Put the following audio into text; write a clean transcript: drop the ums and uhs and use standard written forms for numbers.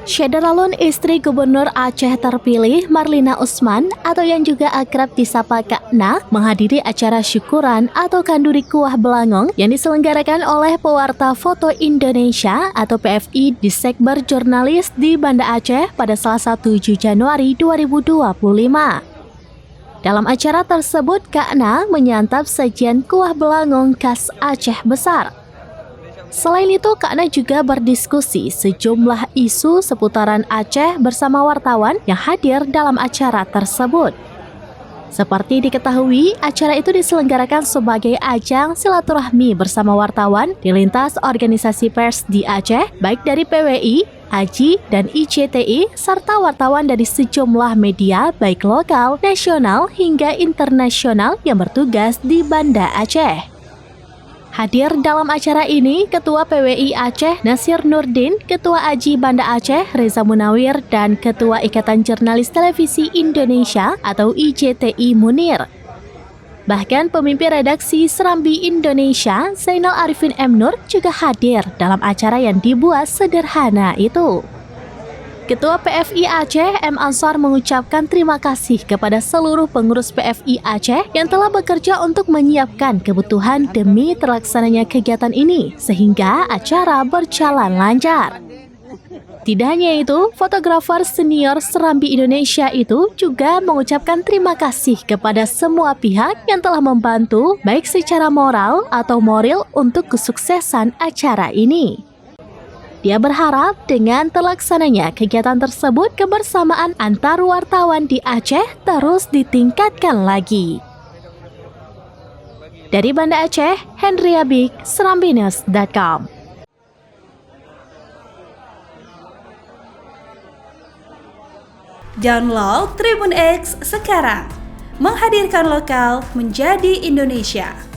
Syederalun, istri Gubernur Aceh terpilih Marlina Usman atau yang juga akrab disapa Kak Na, menghadiri acara syukuran atau Kanduri Kuah Belangong yang diselenggarakan oleh Pewarta Foto Indonesia atau PFI di Sekber Jurnalis di Banda Aceh pada Selasa 7 Januari 2025. Dalam acara tersebut, Kak Na menyantap sajian kuah belangong khas Aceh Besar. Selain itu, Kak Na juga berdiskusi sejumlah isu seputaran Aceh bersama wartawan yang hadir dalam acara tersebut. Seperti diketahui, acara itu diselenggarakan sebagai ajang silaturahmi bersama wartawan di lintas organisasi pers di Aceh, baik dari PWI, AJI, dan ICTI, serta wartawan dari sejumlah media baik lokal, nasional, hingga internasional yang bertugas di Banda Aceh. Hadir dalam acara ini, Ketua PWI Aceh Nasir Nurdin, Ketua AJI Banda Aceh Reza Munawir, dan Ketua Ikatan Jurnalis Televisi Indonesia atau IJTI Munir. Bahkan pemimpin redaksi Serambi Indonesia, Zainal Arifin M. Nur, juga hadir dalam acara yang dibuat sederhana itu. Ketua PFI Aceh M. Ansar mengucapkan terima kasih kepada seluruh pengurus PFI Aceh yang telah bekerja untuk menyiapkan kebutuhan demi terlaksananya kegiatan ini, sehingga acara berjalan lancar. Tidak hanya itu, fotografer senior Serambi Indonesia itu juga mengucapkan terima kasih kepada semua pihak yang telah membantu, baik secara moral atau moral untuk kesuksesan acara ini. Dia berharap dengan terlaksananya kegiatan tersebut, kebersamaan antar wartawan di Aceh terus ditingkatkan lagi. Dari Banda Aceh, Henry Abik, serambinews.com. Download Tribun X sekarang, menghadirkan lokal menjadi Indonesia.